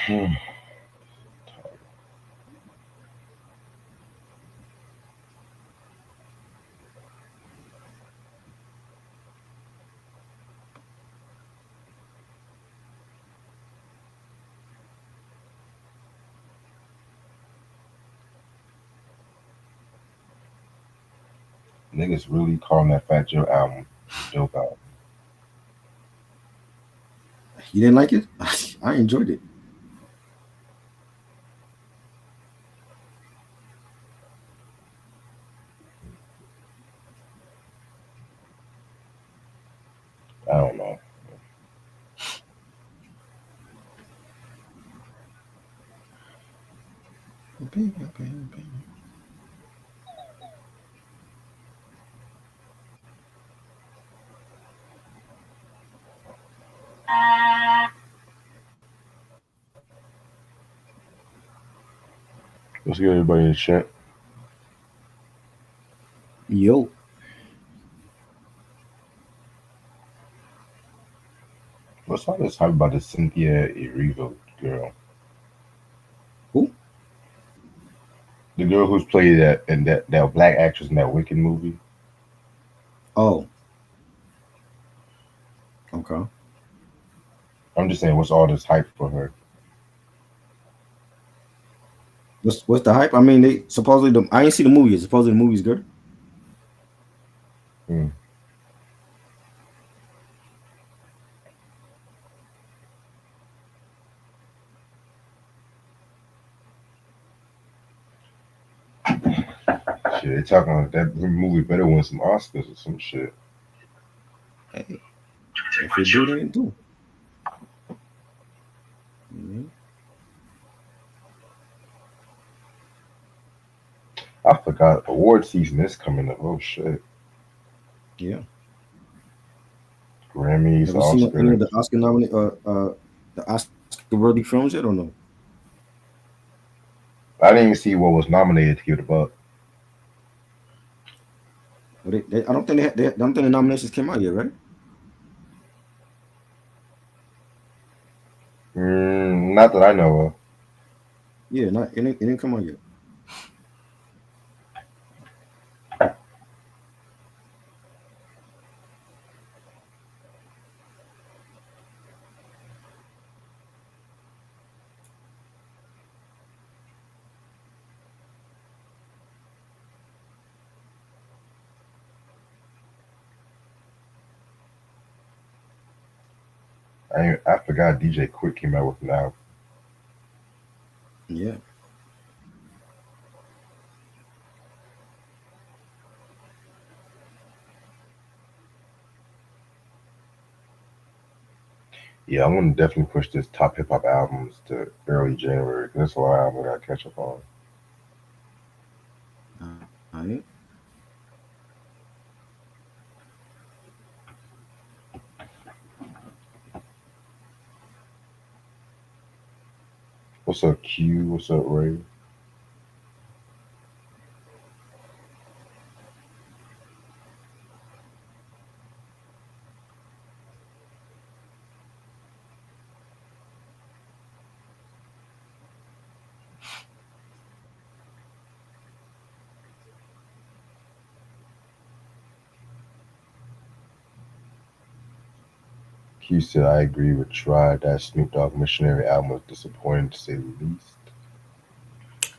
Hmm. Niggas really calling that Fat Joe album a dope album. You didn't like it? I enjoyed it. I don't know. Let's get everybody in the chat. Yo, What's all this hype about the Cynthia Erivo girl? who? The girl who's played that black actress in that Wicked movie. Oh, okay. I'm just saying, what's all this hype for her? What's the hype? I mean, they supposedly I ain't see the movie yet. Supposedly the movie's good. Hmm. Shit, they talking about that movie better win some Oscars or some shit. Hey, if it do, then it do. Mhm. I forgot award season is coming up. Oh shit, Yeah. Grammys, Have you seen any of Oscars. the Oscar nominated the Oscar worthy films yet or no? I didn't even see what was nominated to give it a buck. But I don't think I don't think the nominations came out yet, right? Not that I know of. Yeah, not it didn't come out yet. I forgot DJ Quick came out with an album. Yeah. Yeah, I'm gonna definitely push this top hip hop albums to early January because there's a lot of albums I gotta catch up on. All right. What's up, Q? What's up, Ray? Q said I agree with Try. That Snoop Dogg Missionary album was disappointing to say the least.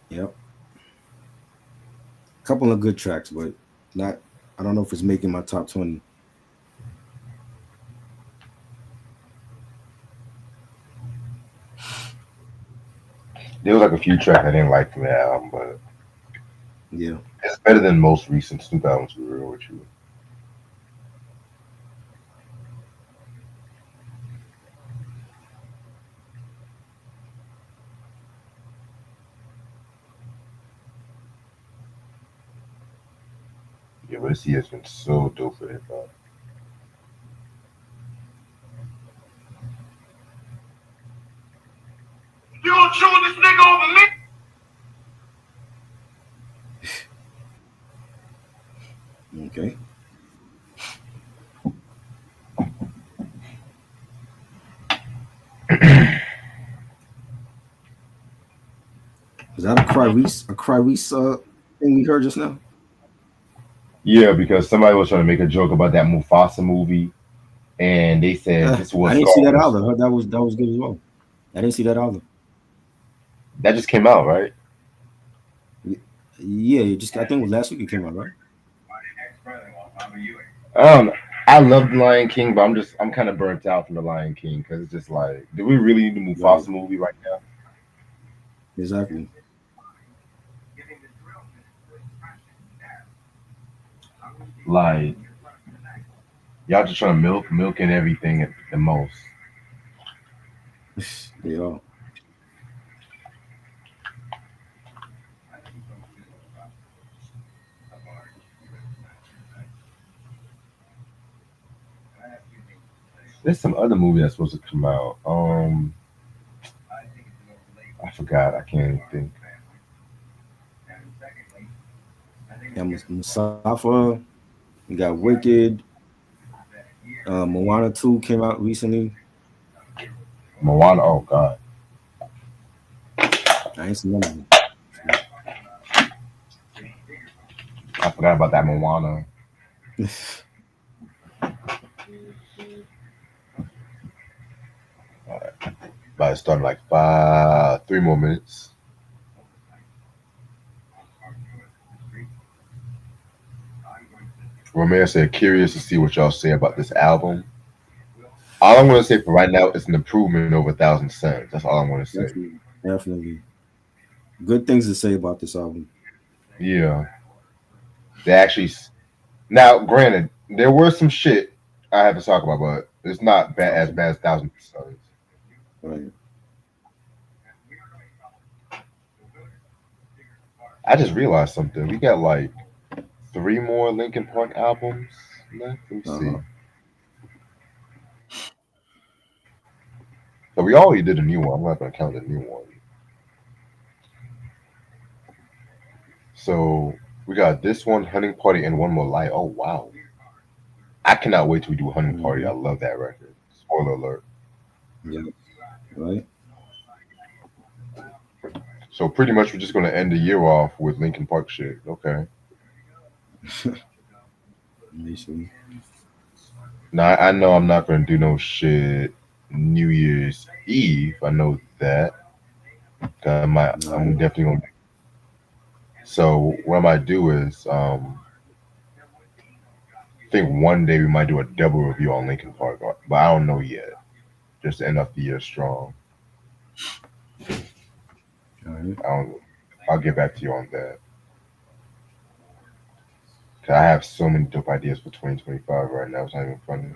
Yep. Couple of good tracks, but not. I don't know if it's making my top 20. There was like a few tracks I didn't like from that album, but Yeah. it's better than most recent Snoop albums. To be real with you. Yeah, but this year has been so dope for hip hop. You gonna choose this nigga over me? Okay. Is that a Cry Reese thing we heard just now? Yeah, because somebody was trying to make a joke about that Mufasa movie, and they said this I was didn't see Scar that was either. I heard that was good as well. I didn't see that either. that just came out, right? Yeah, it just I think it was last week it came out, right? I don't know. I love the Lion King, but I'm kind of burnt out from the Lion King because it's just like, do we really need a Right. Mufasa movie right now? Exactly. Like y'all just trying to milk and everything at the most. They are. There's some other movie that's supposed to come out. I forgot. I can't even think. Yeah, Musafa. We got Wicked. Moana 2 came out recently. Moana. Oh God, I ain't seen none of them. I forgot about that Moana. About to start in like 3 more minutes. Romeo said, curious to see what y'all say about this album. All I'm going to say for right now is an improvement over 1,000 Suns. That's all I'm going to say. Definitely. Definitely. Good things to say about this album. Yeah. They actually. Now, granted, there were some shit I have to talk about, but it's not as Okay. bad as 1,000 Suns. Right. I just realized something. We got like 3 more Linkin Park albums left. Let me see. Uh-huh. So we already did a new one. I'm not going to count the new one. So we got this one, Hunting Party, and One More Light. Oh, wow. I cannot wait till we do a Hunting Party. Mm-hmm. I love that record. Spoiler alert. Yeah. Right. So pretty much we're just going to end the year off with Linkin Park shit. Okay. Initially. Now I know I'm not going to do no shit New Year's Eve. I know that. I'm Right. definitely going to. So what I might do is, I think one day we might do a double review on Linkin Park, but I don't know yet. Just to end off the year strong. All right. I don't. I'll get back to you on that. 'Cause I have so many dope ideas for 2025 right now. It's not even funny.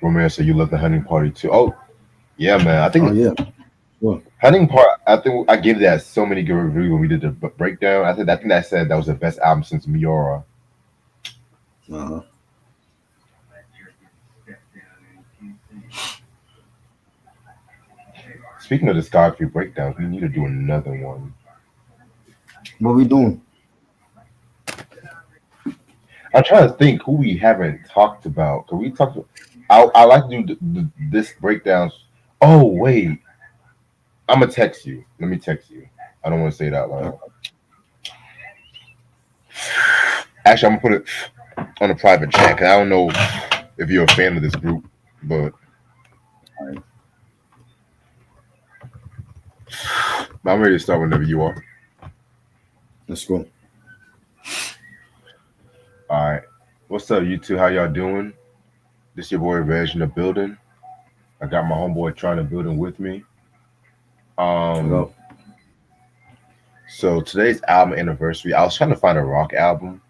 Romeo said you love the hunting party too. Oh yeah, man. I Oh think yeah. Sure. hunting part. I think I gave that so many good reviews when we did the breakdown. I think that said that was the best album since Miura. Uh-huh. Speaking of discography breakdowns, we need to do another one. What we doing? I'm trying to think who we haven't talked about. Cause we talked. I like to do this breakdowns. Oh wait, I'm gonna text you. Let me text you. I don't want to say it out Uh, loud. Actually, I'm gonna put it on a private chat. Cause I don't know if you're a fan of this group, but all right. I'm ready to start whenever you are. Let's go. All right. What's up, you two? How y'all doing? This your boy Reg in the building. I got my homeboy trying to build in with me. What Um, up? so today's album anniversary. I was trying to find a rock album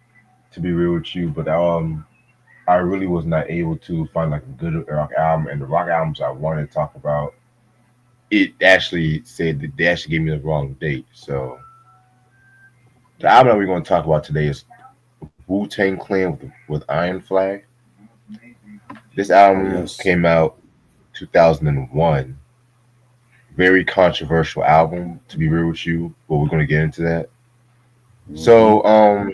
to be real with you, but I really was not able to find like a good rock album. And the rock albums I wanted to talk about, it actually said that they actually gave me the wrong date. So the album that we're going to talk about today is Wu Tang Clan with Iron Flag. This Oh album yes. came out 2001. Very controversial album, to be real with you, but we're going to get into that. Mm-hmm. So,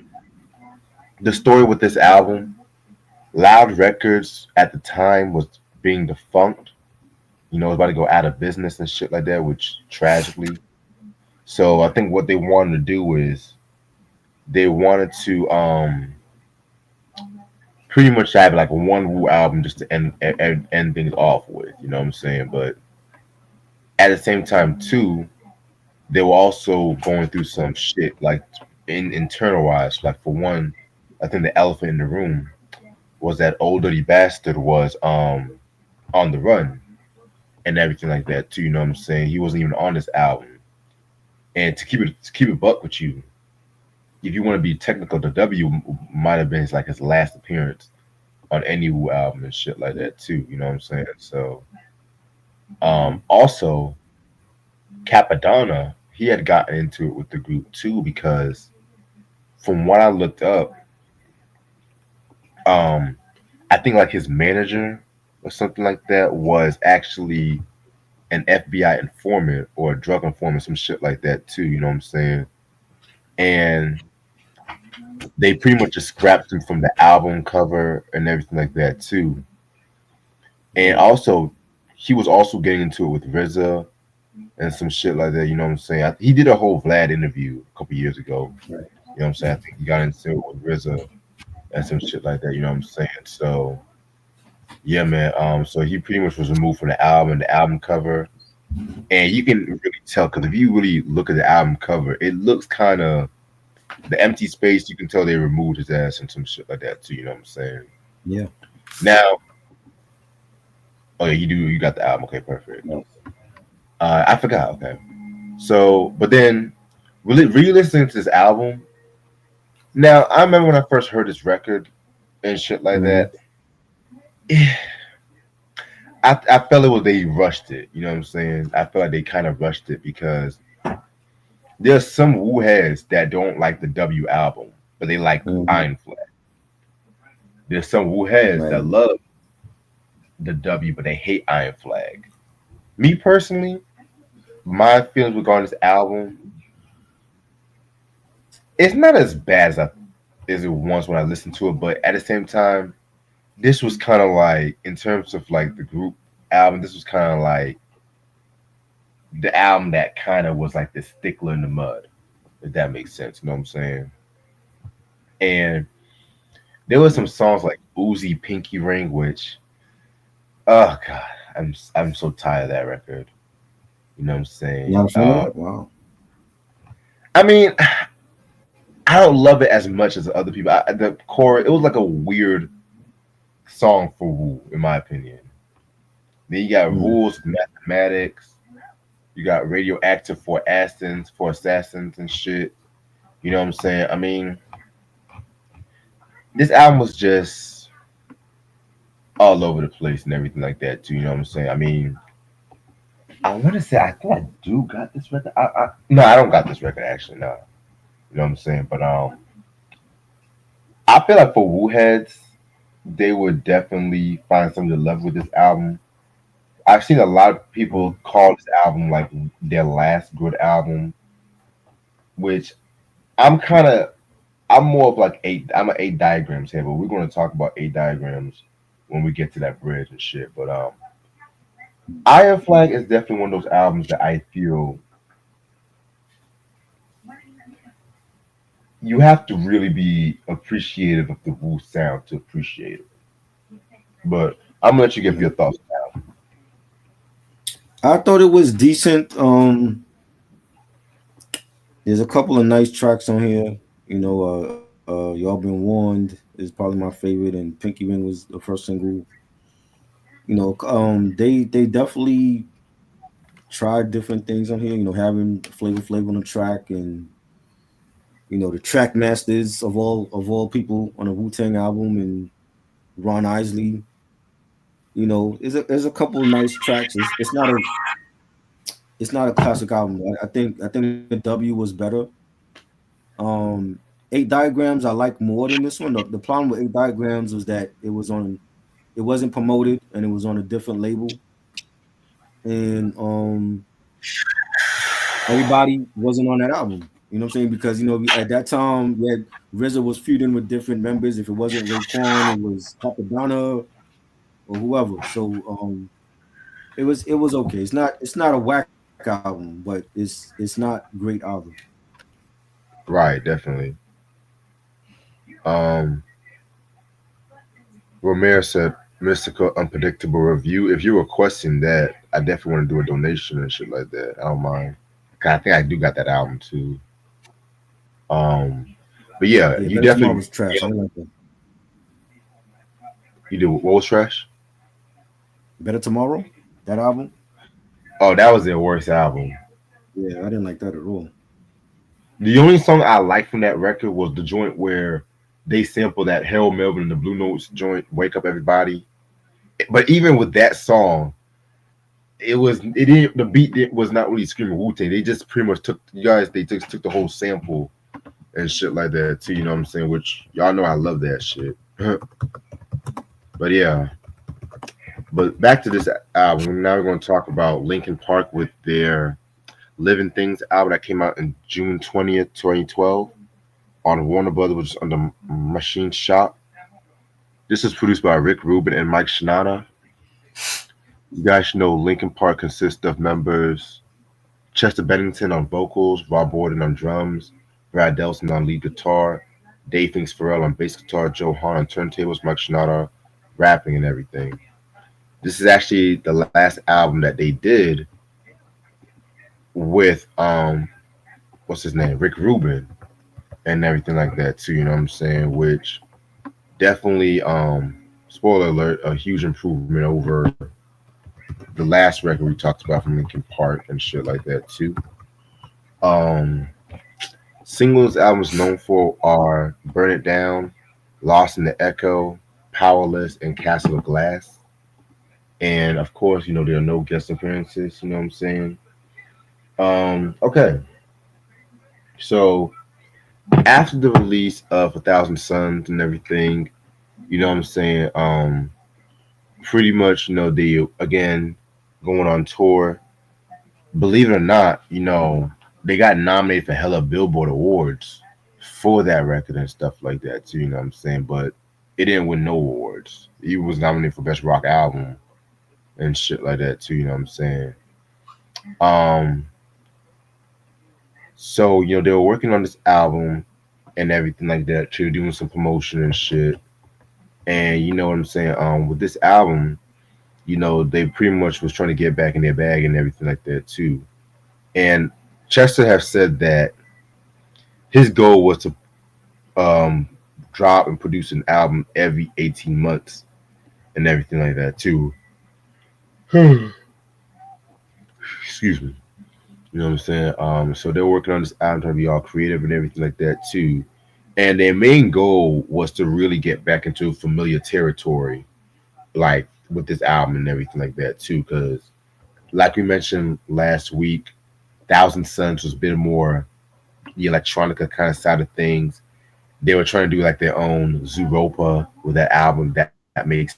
the story with this album, Loud Records at the time was being defunct. was about to go out of business and shit like that, which tragically. So I think what they wanted to do is they wanted to pretty much have like one Wu album just to end things off with. You know what I'm saying? But at the same time too, they were also going through some shit like in internal wise. Like for one, I think the elephant in the room was that old dirty bastard was on the run and everything like that too. You know what I'm saying? He wasn't even on this album. And to keep it buck with you, if you want to be technical, the W might have been his last appearance on any Wu album and shit like that too. You know what I'm saying? So also Capadonna, he had gotten into it with the group too because from what I looked up, um, I think like his manager or something like that was actually an FBI informant or a drug informant, some shit like that too. You know what I'm saying? And they pretty much just scrapped him from the album cover and everything like that too. And also, he was also getting into it with RZA and some shit like that. You know what I'm saying? He did a whole Vlad interview a couple years ago. Right. You know what I'm saying? I think he got into it with RZA and some shit like that. You know what I'm saying? So yeah, man. So he pretty much was removed from the album cover, and you can really tell because if you really look at the album cover, it looks kind of the empty space. You can tell they removed his ass and some shit like that too. You know what I'm saying? Yeah. Now, oh yeah, you do. You got the album. Okay, perfect. No. I forgot. Okay. So, but then really re-listening to this album. Now, I remember when I first heard this record and shit like Mhm. that. I felt it was they rushed it. You know what I'm saying? I feel like they kind of rushed it because there's some Wu heads that don't like the W album, but they like Mhm. Iron Flag. There's some Wu heads Right. that love the W, but they hate Iron Flag. Me personally, my feelings regarding this album, it's not as bad as it was when I listened to it, but at the same time, this was kind of like in terms of like the group album, this was kind of like the album that kind of was like the stickler in the mud, if that makes sense. You know what I'm saying? And there were some songs like Uzi Pinky Ring, which oh god, I'm so tired of that record. You know what I'm You're saying? not a fan of that? Wow. I mean, I don't love it as much as other people. The core, it was like a weird song for Wu, in my opinion. Then you got Mm. Rules of Mathematics. You got Radioactive for Assassins and shit. You know what I'm saying? I mean, this album was just all over the place and everything like that too. You know what I'm saying? I mean, I want to say I think I do got this record. No, I don't got this record actually. No, you know what I'm saying? But I feel like for Wu heads, they would definitely find something to love with this album. I've seen a lot of people Mm. call this album like their last good album, which I'm kind of I'm more of like eight. I'm an eight diagrams here, but we're going to talk about eight diagrams when we get to that bridge and shit. But Iron Flag is definitely one of those albums that I feel you have to really be appreciative of the Wu sound to appreciate it. But I'm gonna let you give Mm. your thoughts. I thought it was decent. There's a couple of nice tracks on here. Y'all been warned is probably my favorite, and Pinky Ring was the first single. They definitely tried different things on here. Having Flavor on the track, and the track masters of all people on a Wu Tang album, and Ron Isley. There's a couple of nice tracks. It's not a classic album. I think the W was better. Um, Eight Diagrams I like more than this one. The problem with Eight Diagrams was that it wasn't promoted and it was on a different label, and everybody wasn't on that album. You know what I'm saying? Because at that time, RZA was feuding with different members. If it wasn't Raekwon, it was Capadonna or whoever. So It was okay. It's not a whack album, but it's not great either. Right, definitely. Um, Romero said, "Mystical, unpredictable review." If you're requesting that, I definitely want to do a donation and shit like that. I don't mind. 'Cause I think I do got that album too. Um, but yeah, Yeah, you Better Tomorrow definitely was trash. I didn't like that. you did what was trash. Better Tomorrow, that album. Oh, that was their worst album. Yeah, I didn't like that at all. The only song I liked from that record was the joint where they sampled that Harold Melvin and the Blue Notes joint, "Wake Up Everybody." But even with that song, it didn't the beat was not really screaming Wu Tang. They just pretty much took you guys. They just took the whole sample and shit like that too. You know what I'm saying? Which y'all know I love that shit. But yeah, but back to this album. Now we're going to talk about Linkin Park with their "Living Things" album that came out in June 20th, 2012 on Warner Brothers, which is under Machine Shop. This is produced by Rick Rubin and Mike Shinoda. You guys should know Linkin Park consists of members Chester Bennington on vocals, Rob Borden on drums, Brad Delson on lead guitar, Dave Finks Farrell on bass guitar, Joe Hahn on turntables, Mike Shinoda rapping and everything. This is actually the last album that they did with what's his name? Rick Rubin and everything like that too, you know what I'm saying? Which definitely spoiler alert, a huge improvement over the last record we talked about from Linkin Park and shit like that too. Um Singles albums known for are Burn It Down, Lost in the Echo, Powerless, and Castle of Glass. And of course, there are no guest appearances, you know what I'm saying? Okay. So after the release of A Thousand Suns and everything, you know what I'm saying? Pretty much, they again going on tour. Believe it or not, they got nominated for hella Billboard awards for that record and stuff like that too. You know what I'm saying? But it didn't win no awards. He was nominated for best rock album and shit like that too. You know what I'm saying? Um, so they were working on this album and everything like that too, doing some promotion and shit. And you know what I'm saying? With this album, they pretty much was trying to get back in their bag and everything like that too. And Chester have said that his goal was to um, drop and produce an album every 18 months and everything like that too. Excuse me. You know what I'm saying? So they're working on this album trying to be all creative and everything like that too. And their main goal was to really get back into familiar territory, like with this album and everything like that too. Because, like we mentioned last week, Thousand Suns was a bit more the electronica kind of side of things. They were trying to do like their own Zooropa with that album. That makes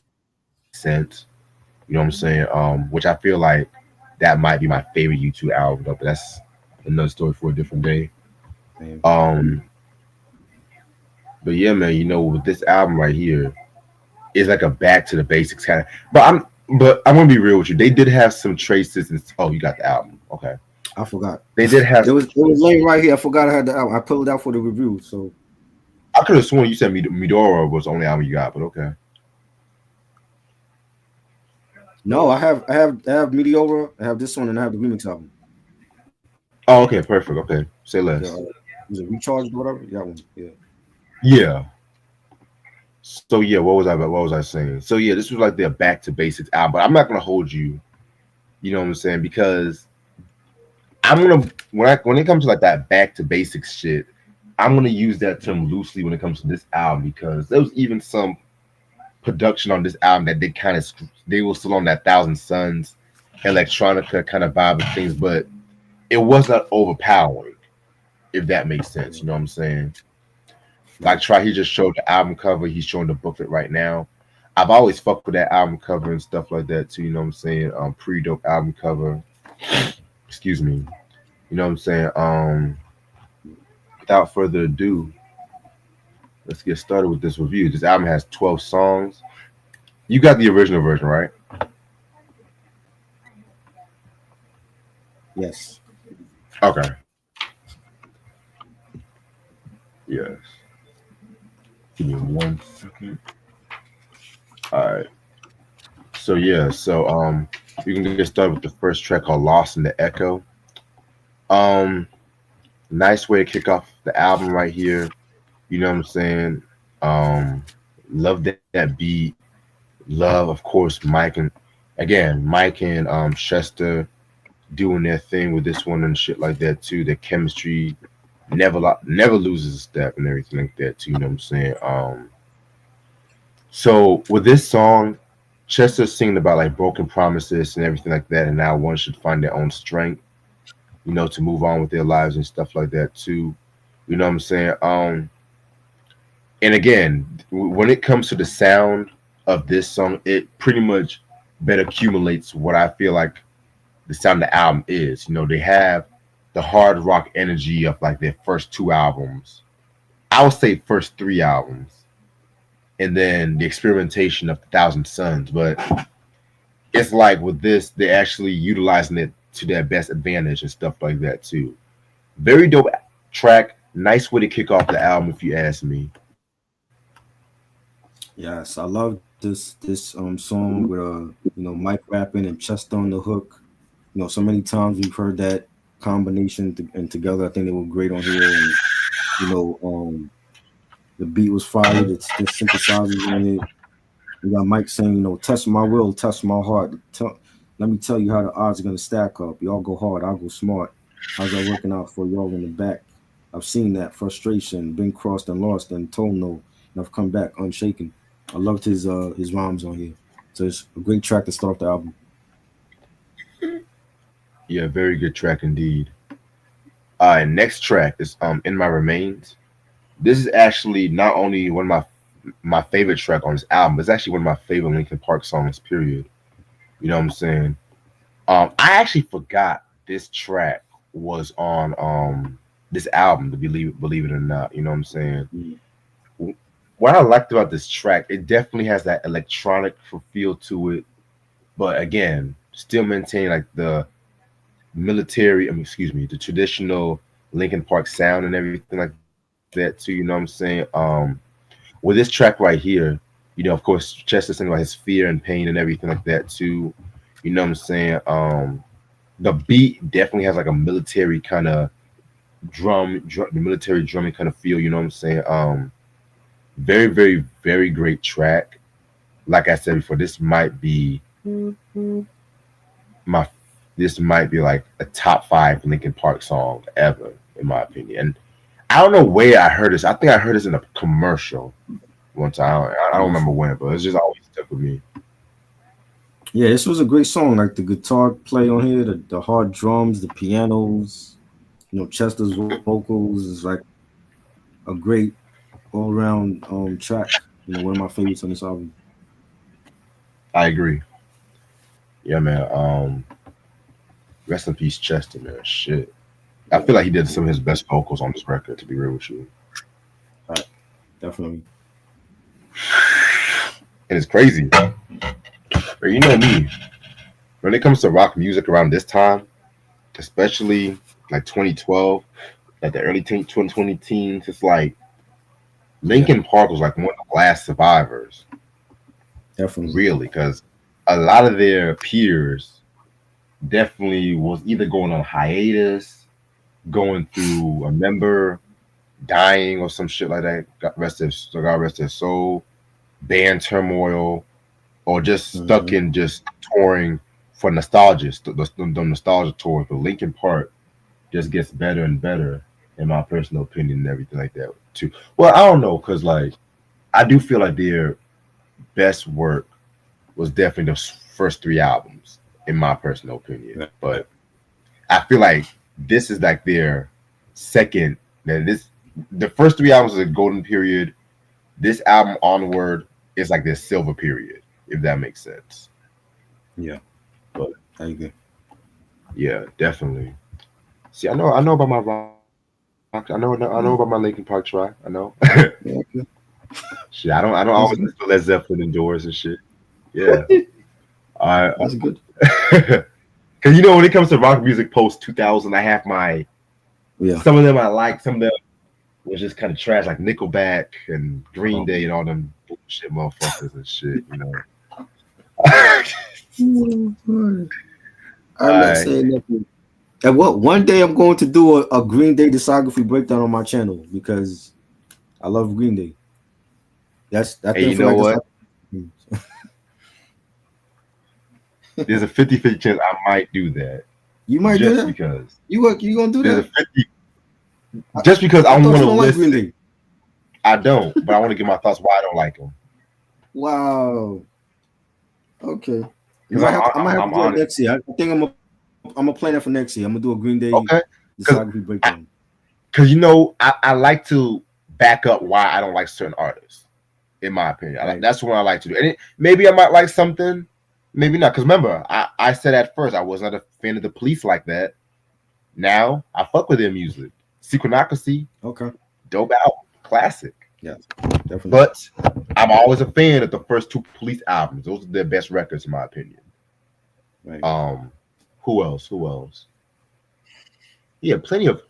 sense. You know what I'm saying? Which I feel like that might be my favorite U2 album, though. But that's another story for a different day. Man. Um, but yeah, man, with this album right here, it's like a back to the basics kind of. But I'm gonna be real with you. They did have some traces. Oh, you got the album. Okay. I forgot. They did have. It was laying right here. I forgot I had the album. I pulled it out for the review. So I could have sworn you said Midora was the only album you got, but okay. no, I have Meteora. I have this one, and I have the remix album. Oh, okay, perfect. Okay, say The, less. was it Recharged or whatever? That one. Yeah. Yeah. So yeah, what was I saying? So yeah, this was like their back to basics album. But I'm not gonna hold you. You know what I'm saying? Because I'm gonna when it comes to like that back to basics shit, I'm gonna use that term loosely when it comes to this album because there was even some production on this album that they were still on that Thousand Suns electronica kind of vibe of things, but it wasn't overpowering. If that makes sense, you know what I'm saying? Like Right. try he just showed the album cover, he's showing the booklet right now. I've always fucked with that album cover and stuff like that too, you know what I'm saying? Pretty dope album cover. Excuse me. You know what I'm saying? Without further ado, let's get started with this review. This album has 12 songs. You got the original version, right? Yes. Okay. Yes. Give me 1 second. All right. So yeah. We can get started with the first track called "Lost in the Echo." Um, Nice way to kick off the album right here. You know what I'm saying? Um, love that beat. Love, of course, Mike and Chester doing their thing with this one and shit like that too. Their chemistry never loses a step and everything like that too. You know what I'm saying? So with this song, Chester's singing about like broken promises and everything like that, and now one should find their own strength, to move on with their lives and stuff like that too. You know what I'm saying? And again, when it comes to the sound of this song, it pretty much better accumulates what I feel like the sound of the album is. They have the hard rock energy of like their first two albums. I would say first three albums, and then the experimentation of the Thousand Suns. But it's like with this, they're actually utilizing it to their best advantage and stuff like that too. Very dope track. Nice way to kick off the album, if you ask me. Yes, I love this song with Mike rapping and Chester on the hook. So many times we've heard that combination and together. I think they were great on here, and you know, the beat was fire. The synthesizers on it. We got Mike saying, test my will, test my heart. Let me tell you how the odds are gonna stack up. Y'all go hard, I'll go smart. How's that working out for y'all in the back? I've seen that frustration, been crossed and lost and told no, and I've come back unshaken. I loved his rhymes on here. So it's a great track to start the album. Yeah, very good track indeed. Next track is "In My Remains." This is actually not only one of my favorite track on this album, it's actually one of my favorite Linkin Park songs. Period. You know what I'm saying? I actually forgot this track was on this album. To believe it or not, you know what I'm saying? Mm. What I liked about this track, it definitely has that electronic feel to it, but again, still maintain like the military. Excuse me, the traditional Linkin Park sound and everything like that too. You know what I'm saying? With this track right here, of course, Chester's saying about his fear and pain and everything like that too. You know what I'm saying? The beat definitely has like a military kind of the military drumming kind of feel. You know what I'm saying? Very, very, very great track. Like I said before, my this might be like a top five Linkin Park song ever, in my opinion. And I don't know where I heard this. I think I heard this in a commercial one time. I don't remember when, but it's just always stuck with me. Yeah, this was a great song. Like the guitar play on here, the hard drums, the pianos, Chester's vocals is like a great all around track. One of my favorites on this album. I agree. Yeah, man. Rest in peace, Chester, man. Shit. I feel like he did some of his best vocals on this record, to be real with you. Right. Definitely. And it's crazy. But you know me, when it comes to rock music around this time, especially like 2012, like the early 2020 teens, it's like Yeah, Linkin Park was like one of the last survivors, definitely. really, because a lot of their peers definitely was either going on hiatus, going through a member dying or some shit like that. God rest their soul, band turmoil, or just stuck Hmm. in just touring for nostalgia, the nostalgia tour. But Linkin Park just gets better and better, in my personal opinion, and everything like that too. Well, I don't know, cause like I do feel like their best work was definitely the first three albums, in my personal opinion. Right. But I feel like this is like their second. That this the first three albums is a golden period. This album onward is like their silver period, if that makes sense. Yeah, But I agree. yeah, definitely. See, I know about my rock. I know about my Linkin Park try. I know. Yeah, okay. Shit, I don't always That's listen good. to Led Zeppelin indoors and shit. Yeah. I That's good. Cause Because when it comes to rock music post 2000, I have my Yeah. some of them I like, some of them was just kind of trash, like Nickelback and Green Oh. Day and all them bullshit motherfuckers and shit. I'm not I saying nothing. And what one day I'm going to do a Green Day discography breakdown on my channel because I love Green Day. I Hey, think you feel know like what? that's There's a 50-50 chance I might do that you might do just that. because. You gonna do There's a that? 50 I, just because I I want thought you to don't like Green listen. Day. I don't, but I want to give my thoughts why I don't like them. Wow. Okay. Because I might have to I'm do it honest. next year. I think I'm gonna plan that for next year. I'm gonna do a Green Day Okay. Because discography breakdown. I like to back up why I don't like certain artists. In my opinion, Right. that's what I like to do. And maybe I might like something, maybe not. Because remember, I said at first I was not a fan of the Police like that. Now I fuck with their music. Secretocracy, Okay. dope album, classic. Yeah. Definitely. But I'm always a fan of the first two Police albums. Those are their best records, in my opinion. Right. Um, who else? Who else? Yeah, plenty of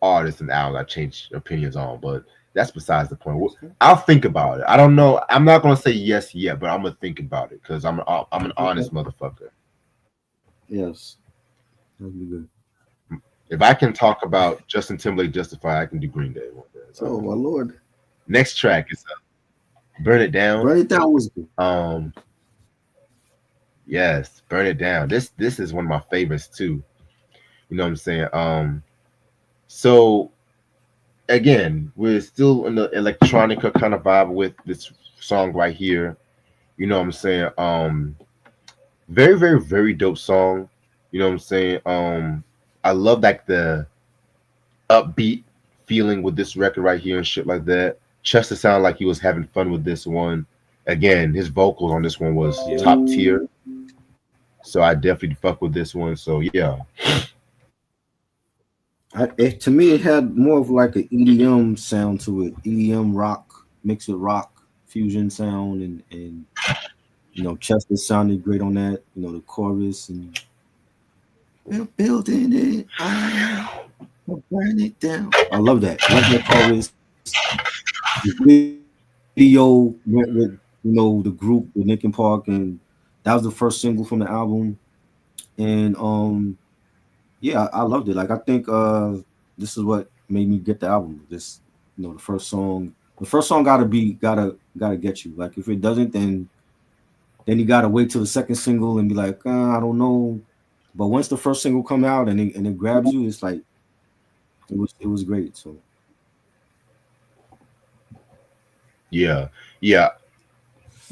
artists and albums I change opinions on, but that's besides the point. I'll think about it. I don't know. I'm not gonna say yes yet, but I'm gonna think about it because I'm an Okay. honest motherfucker. Yes. That'll be good. If I can talk about Justin Timberlake Justify, I can do Green Day one day. Oh my lord. Next track is Burn It Down. Burn It Down was good. Um, yes, Burn It Down. This is one of my favorites too. You know what I'm saying? So again, we're still in the electronica kind of vibe with this song right here. You know what I'm saying? Very, very, very dope song. You know what I'm saying? I love like the upbeat feeling with this record right here and shit like that. Chester sounded like he was having fun with this one. Again, his vocals on this one was Yeah. top tier. So I definitely fuck with this one. So yeah. To me, it had more of like an EDM sound to it. EDM rock mixed with rock fusion sound, and Chester sounded great on that. The chorus and we're building it, we'll burn it down. I love that. I like that chorus. The video went with the group, the Linkin Park, and that was the first single from the album. And yeah, I loved it. Like I think this is what made me get the album. This the first song. The first song gotta get you. Like if it doesn't, then you gotta wait till the second single and be like, I don't know. But once the first single come out and it grabs you, it's like it was great. So Yeah. Yeah.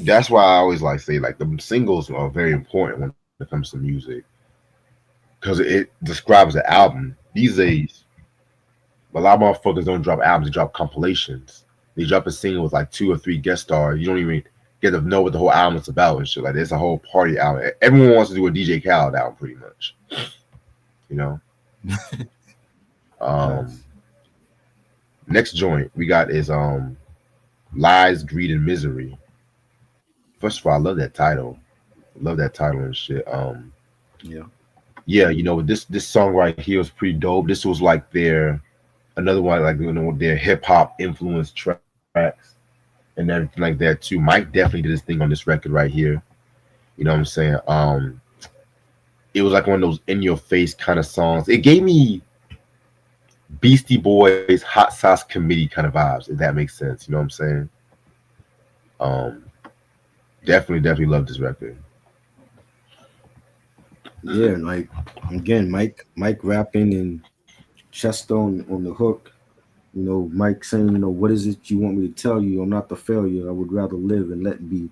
That's why I always like say like the singles are very important when it comes to music. Because it describes the album. These days, a lot of motherfuckers don't drop albums, they drop compilations. They drop a single with like 2 or 3 guest stars. You don't even get to know what the whole album is about and shit. Like it's a whole party album. Everyone wants to do a DJ Khaled album pretty much. You know? Um yes. Next joint we got is Lies, Greed, and Misery. First of all, I love that title. Love that title and shit. Yeah. Yeah, this song right here was pretty dope. This was like another one like their hip hop influenced tracks and everything like that too. Mike definitely did his thing on this record right here. You know what I'm saying? It was like one of those in your face kind of songs. It gave me Beastie Boys Hot Sauce Committee kind of vibes, if that makes sense. You know what I'm saying? Um, definitely love this record. Yeah, like again, Mike rapping and Chester on the hook. Mike saying, what is it you want me to tell you? I'm not the failure. I would rather live and let be.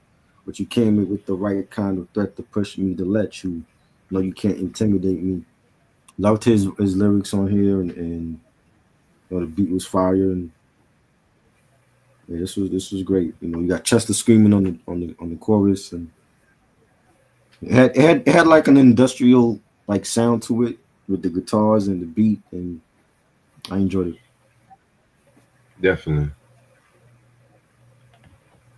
But you came in with the right kind of threat to push me to let you. No, you can't intimidate me. Loved his lyrics on here, and the beat was fire, and yeah, this was great. You got Chester screaming on the chorus, and it had like an industrial like sound to it with the guitars and the beat, and I enjoyed it. Definitely.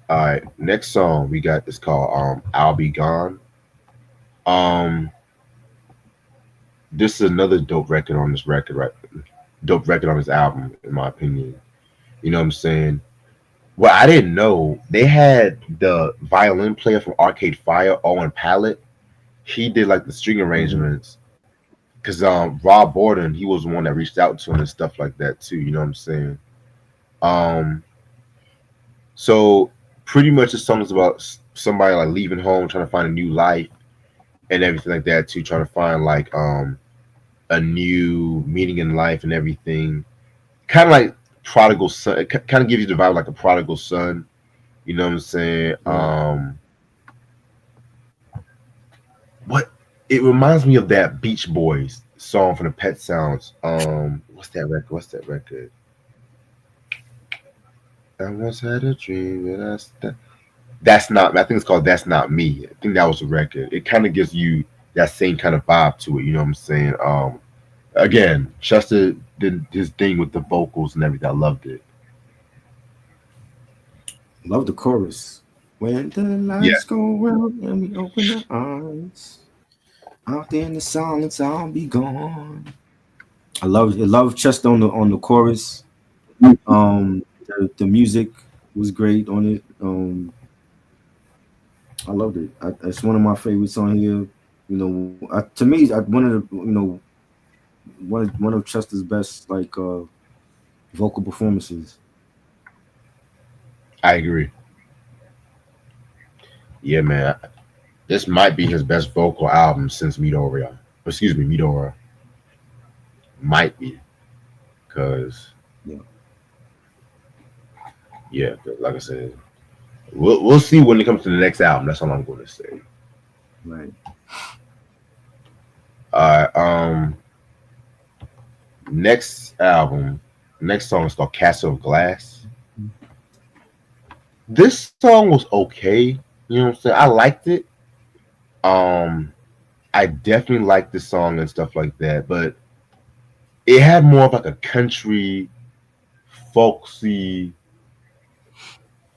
All right, next song we got is called "I'll Be Gone." Um, this is another dope record on this record, right? Dope record on this album, in my opinion. You know what I'm saying? Well, I didn't know they had the violin player from Arcade Fire, Owen Pallet. He did like the string Mhm. arrangements because Rob Borden, he was the one that reached out to him and stuff like that too. You know what I'm saying? Um, so pretty much the song is about somebody like leaving home, trying to find a new life and everything like that too, trying to find like a new meaning in life and everything. Kind of like prodigal son. It kind of gives you the vibe like a prodigal son. You know what I'm saying? Right. What it reminds me of that Beach Boys song from the Pet Sounds. What's that record? What's that record? I once had a dream that that's not. I think it's called "That's Not Me." I think that was a record. It kind of gives you that same kind of vibe to it. You know what I'm saying? Again, Chester did his thing with the vocals and everything. I loved it. Love the chorus. When the Yeah, lights go out and we open our eyes, out there in the silence, I'll be gone. I love Chester on the chorus. The music was great on it. I loved it. It's one of my favorites on here. You know, to me, one of the one of Chester's best like vocal performances. I agree. Yeah, man. This might be his best vocal album since Midoriya. Excuse me, Midora. Might be because Yeah, yeah, 'cause like I said, we'll see when it comes to the next album. That's all I'm going to say. right. Next album, next song is called Castle of Glass. This song was okay. You know what I'm saying? I liked it. Um, I definitely liked the song and stuff like that, but it had more of like a country, folksy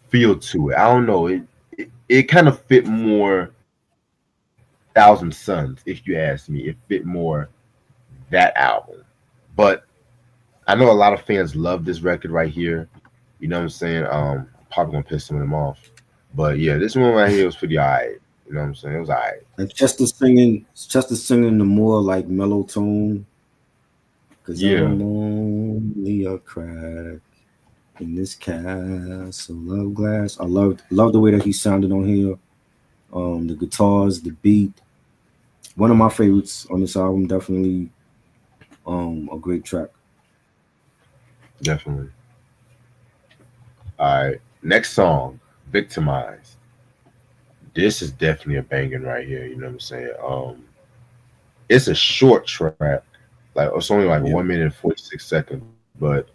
feel to it. I don't know. It kind of fit more Thousand Suns, if you ask me. It fit more that album. But I know a lot of fans love this record right here. You know what I'm saying? Probably gonna piss some of them off. But yeah, this one right here was pretty alright. You know what I'm saying? It was alright. And Chester singing the more like mellow tone. Cause Yeah, I'm only a crack in this castle of glass. I love the way that he sounded on here. The guitars, the beat. One of my favorites on this album, definitely a great track. definitely. Alright. Next song, Victimized. This is definitely a banging right here, you know what I'm saying? It's a short track. Like it's only like Yeah. 1 minute and 46 seconds, but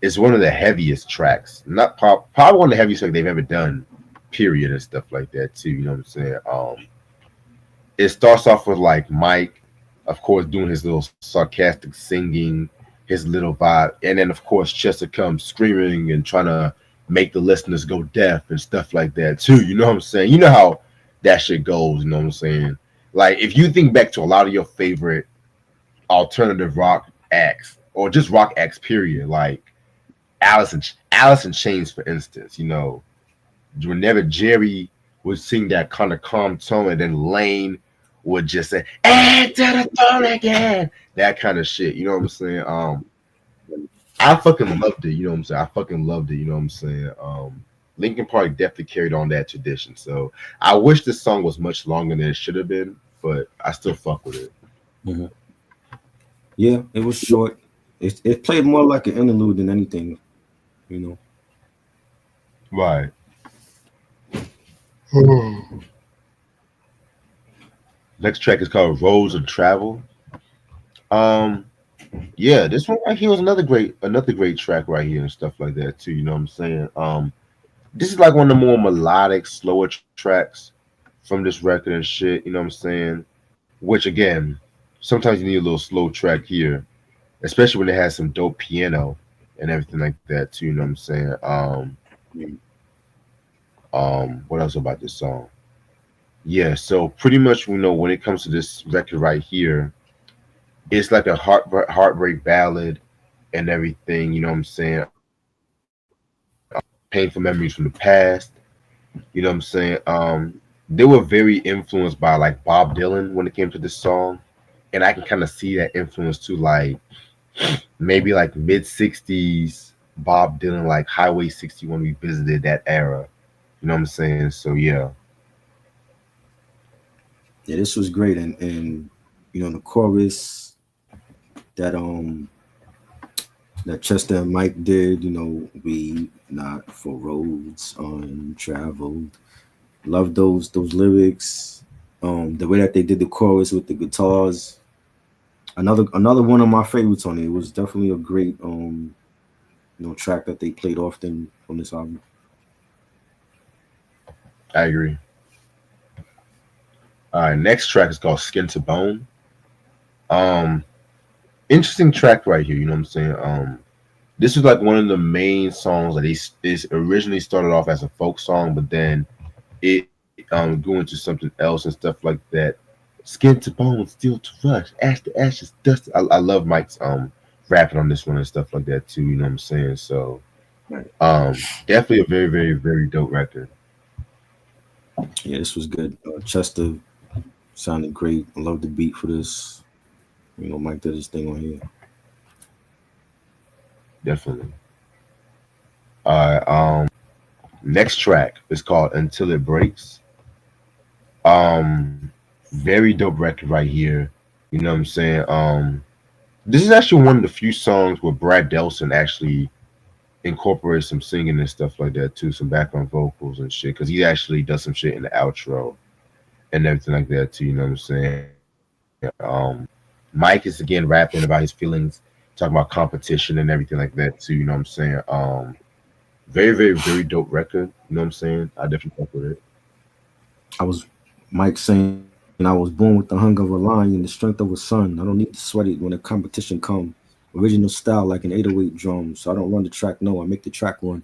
it's one of the heaviest tracks. Not probably one of the heaviest tracks they've ever done, period, and stuff like that too. You know what I'm saying? It starts off with like Mike, of course, doing his little sarcastic singing, his little vibe, and then of course Chester comes screaming and trying to make the listeners go deaf and stuff like that too. You know what I'm saying? You know how that shit goes. You know what I'm saying? Like if you think back to a lot of your favorite alternative rock acts or just rock acts, period, like Alice in Chains, for instance, you know, whenever Jerry would sing that kind of calm tone, and then Lane would just say, "And to the throne again," that kind of shit. You know what I'm saying? I fucking loved it. You know what I'm saying? I fucking loved it. You know what I'm saying? Linkin Park definitely carried on that tradition. So I wish this song was much longer than it should have been, but I still fuck with it. Mhm. Yeah, it was short. It played more like an interlude than anything, you know. Right. Next track is called Roads of Travel. Um, yeah, this one right here was another great track right here and stuff like that too. You know what I'm saying? This is like one of the more melodic, slower tracks from this record and shit. You know what I'm saying? Which again, sometimes you need a little slow track here, especially when it has some dope piano and everything like that too. You know what I'm saying? What else about this song? Yeah, so pretty much we know when it comes to this record right here, It's like a heartbreak ballad and everything. You know what I'm saying? Painful memories from the past. You know what I'm saying? They were very influenced by like Bob Dylan when it came to this song, and I can kind of see that influence too. Like maybe like mid '60s Bob Dylan, like Highway 61. We visited that era. You know what I'm saying? So yeah, Yeah, this was great, and you know the chorus that that Chester and Mike did. You know, we not for roads untraveled. Love those lyrics. The way that they did the chorus with the guitars. Another one of my favorites on it. It was definitely a great you know track that they played often on this album. I agree. All right, next track is called Skin to Bone. Um, Interesting track right here. You know what I'm saying? This was like one of the main songs that is originally started off as a folk song, but then it grew into something else and stuff like that. Skin to bone, steel to rush, ash to ashes, dust. I love Mike's rapping on this one and stuff like that too. You know what I'm saying? So Right. definitely a very very dope record. Yeah, this was good. Chester sounded great. I love the beat for this. You know, Mike did his thing on here. Definitely. Next track is called Until It Breaks. Very dope record right here. You know what I'm saying? This is actually one of the few songs where Brad Delson actually incorporates some singing and stuff like that too, some background vocals and shit. Because he actually does some shit in the outro and everything like that too. You know what I'm saying? Mike is again rapping about his feelings, talking about competition and everything like that too. You know what I'm saying? Very dope record. You know what I'm saying? I definitely fuck with it. I was Mike saying I was born with the hunger of a lion and the strength of a sun. I don't need to sweat it when the competition come. Original style like an 808 drum. So I don't run the track. No, I make the track run.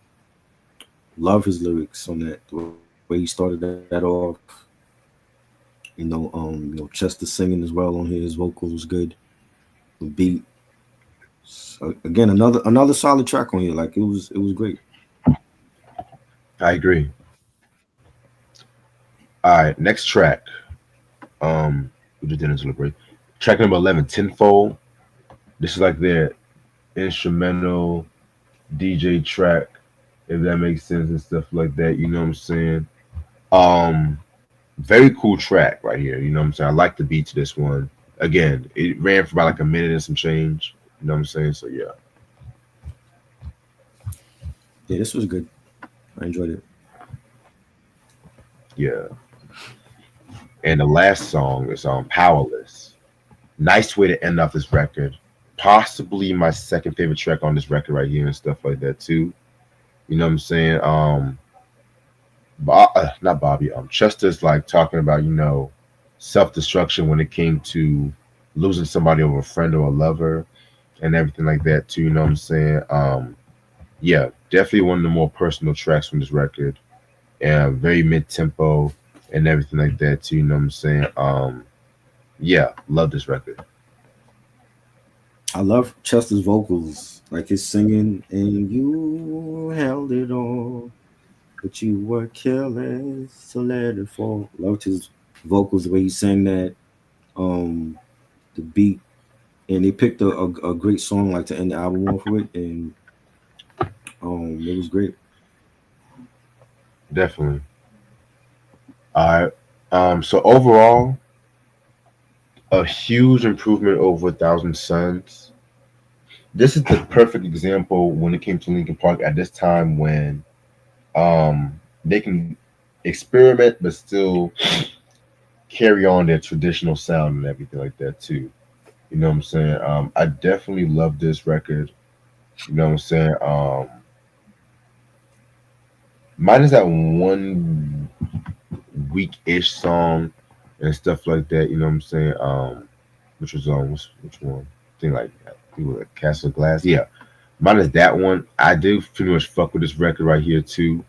Love his lyrics on that. The way he started that off. You know, Chester singing as well on here. His vocals was good. The beat. So again, another solid track on here. Like it was great. I agree. All right, next track. We just did into the break. Track number 11, Tenfold. This is like their instrumental DJ track, if that makes sense and stuff like that. You know what I'm saying? Um, Very cool track right here. You know what I'm saying? I like the beat to this one. Again, it ran for about like a minute and some change. You know what I'm saying? So yeah, Yeah, this was good. I enjoyed it. yeah. And the last song is Powerless. Nice way to end off this record. Possibly my second favorite track on this record right here and stuff like that too. You know what I'm saying? Not Bobby. Chester's like talking about self destruction when it came to losing somebody over a friend or a lover and everything like that too. You know what I'm saying? Yeah, definitely one of the more personal tracks from this record, and very mid tempo and everything like that too. You know what I'm saying? Yeah, love this record. I love Chester's vocals, like his singing, and you held it all, but you were careless to let it fall. Loved his vocals, the way he sang that, um, the beat, and they picked a great song like to end the album off with, and it was great. Definitely. All right. So overall, a huge improvement over Thousand Suns. This is the perfect example when it came to Linkin Park at this time when they can experiment but still carry on their traditional sound and everything like that too. You know what I'm saying? I definitely love this record. You know what I'm saying? Minus that one weak-ish song and stuff like that. You know what I'm saying? Which was on which one? Thing like I think it was like Castle Glass. Yeah, minus that one. I do pretty much fuck with this record right here too.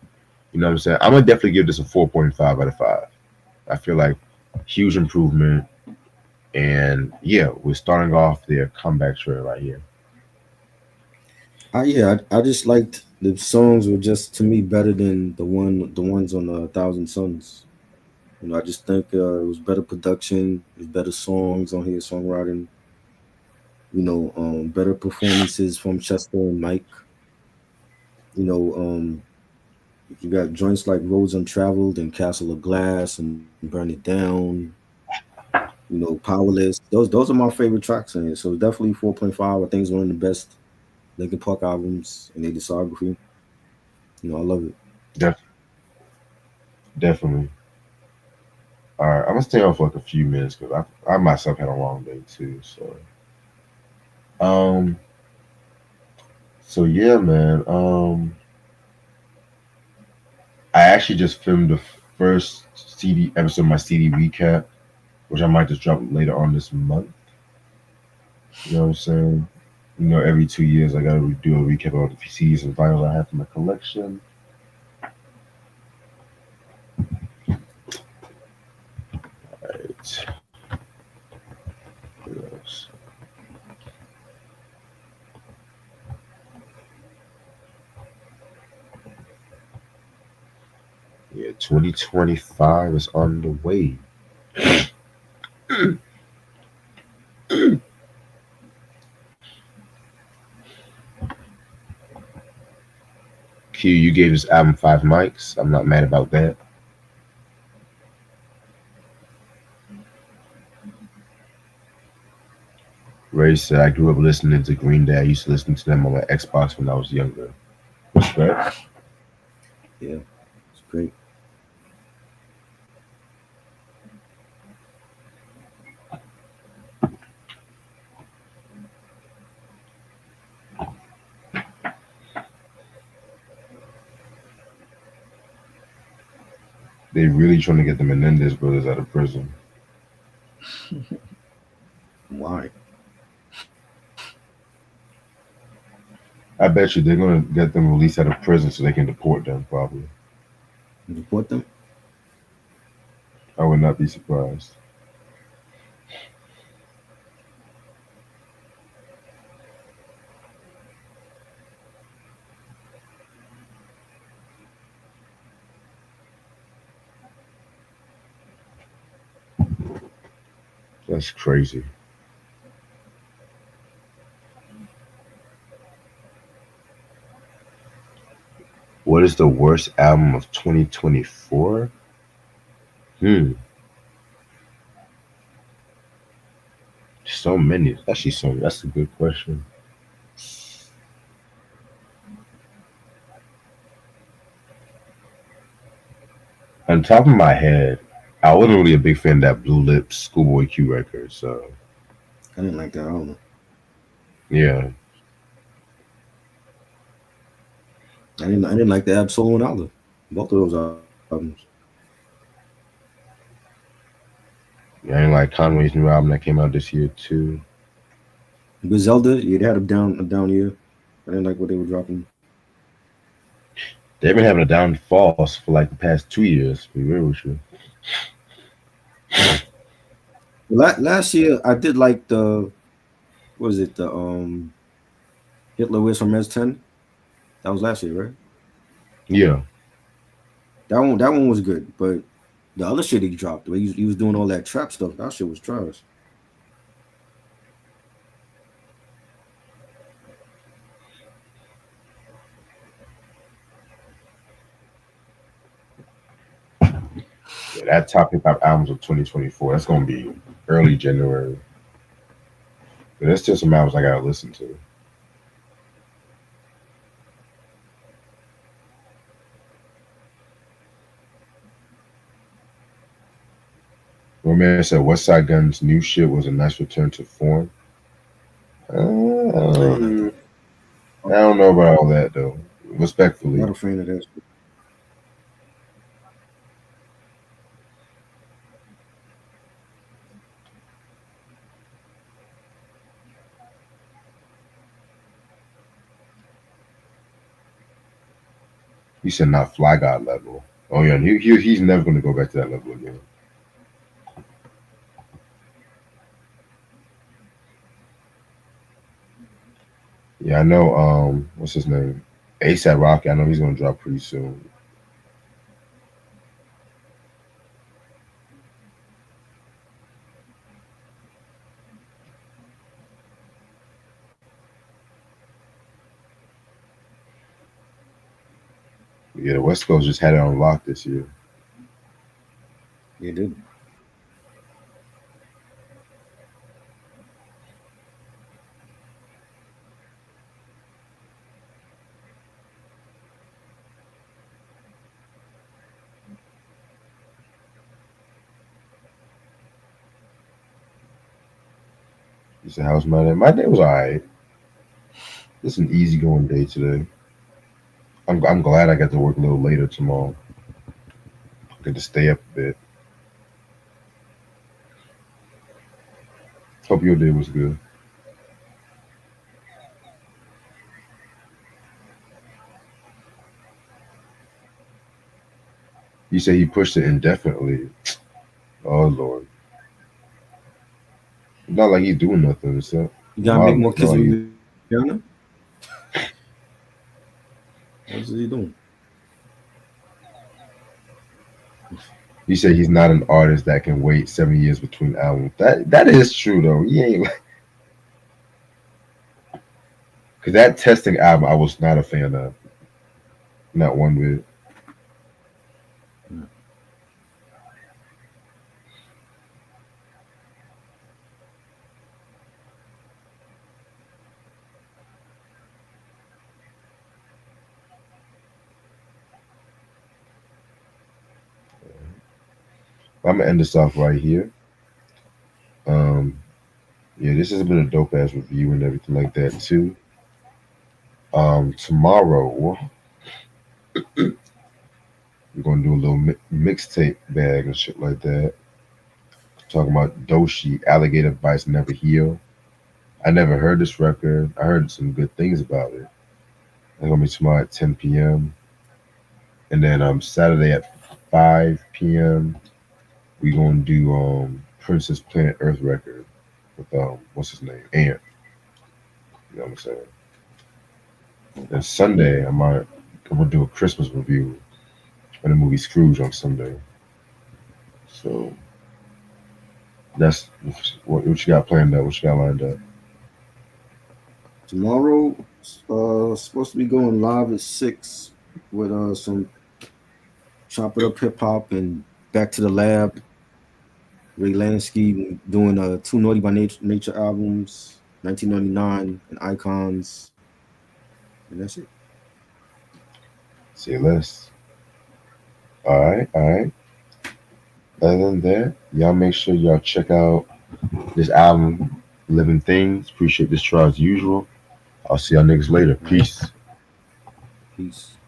You know what I'm saying? I'm gonna definitely give this a 4.5 out of 5. I feel like huge improvement. And yeah, we're starting off their comeback trail right here. I just liked the songs were just to me better than the ones on Thousand Suns. I just think it was better production, there's better songs on here, songwriting. Better performances from Chester and Mike. You know, you got joints like Roads Untraveled and Castle of Glass and Burn It Down. Powerless. Those are my favorite tracks in it. So definitely 4.5. I think it's one of the best Linkin Park albums in their discography. I love it. Def- Definitely. All right, I'm gonna stay on for like a few minutes because I myself had a long day too. Um, so yeah, man. I actually just filmed the first CD episode of my CD recap, which I might just drop later on this month. You know what I'm saying? Every 2 years I gotta do a recap of the CDs and vinyls I have in my collection. Right. What else? Yeah, 2025 is on the way. Q, you gave this album 5 mics. I'm not mad about that. Ray said, I grew up listening to Green Day. I used to listen to them on my Xbox when I was younger. Respect. Yeah, it's great. They really trying to get the Menendez brothers out of prison. Why? I bet you they're going to get them released out of prison so they can deport them, probably. Deport them? I would not be surprised. That's crazy. What is the worst album of 2024? Hmm, so many. Actually, so that's a good question. On top of my head, I wasn't really a big fan of that Blue Lips Schoolboy Q record. So I didn't like that album. yeah, I didn't like the Ab Solo and Olive. Both of those albums. I didn't like Conway's new album that came out this year too. Griselda, yeah, they had a down year. I didn't like what they were dropping. They've been having a downfalls for like the past 2 years. To be real with you. Last year I did like the what was it, the Hitler Wears from Res 10? That was last year, right? Yeah, That one was good, but the other shit he dropped, the way he was doing all that trap stuff, that shit was trash. yeah, that top hip hop albums of 2024. That's gonna be early January. But there's still some albums I gotta listen to. Romance said West Side Gun's new shit was a nice return to form. I ain't like Um, that. I don't know about all that though. Respectfully, Not a fan of that shit. he said not Fly God level. Oh yeah, he's never gonna go back to that level again. Yeah, I know. What's his name? ASAP Rocky. I know he's gonna drop pretty soon. Yeah, the West Coast just had it on lock this year. They did. He said, "How's my day? My day was alright. It's an easygoing day today. I'm glad I got to work a little later tomorrow. I get to stay up a bit. Hope your day was good." You say he pushed it indefinitely. Oh Lord, it's not like he's doing nothing. It's You gotta make modeling. more It's not kids like with he's. Rihanna. What is he doing? You say he's not an artist that can wait 7 years between albums. That is true though. He ain't because that testing album I was not a fan of. Not one bit. I'm gonna end this off right here. Um, yeah, this has been a dope ass review and everything like that too. Tomorrow we're gonna do a little mixtape bag and shit like that. Talking about Doshi, Alligator Bites Never Heal. I never heard this record. I heard some good things about it. It's gonna be tomorrow at 10 p.m. And then Saturday at 5 p.m. we gonna do Princess Planet Earth record with what's his name? Ant. You know what I'm saying? Then Sunday I'm gonna do a Christmas review of the movie Scrooge on Sunday. So that's what you got planned up, what you got lined up. Tomorrow, supposed to be going live at 6 with some chop it up hip hop and back to the lab. Ray Lansky doing two Naughty by Nature albums, 1999 and Icons, and that's it. Say less. All right. Other than that, y'all make sure y'all check out this album, Living Things. Appreciate this try as usual. I'll see y'all niggas later. All right, Peace. peace.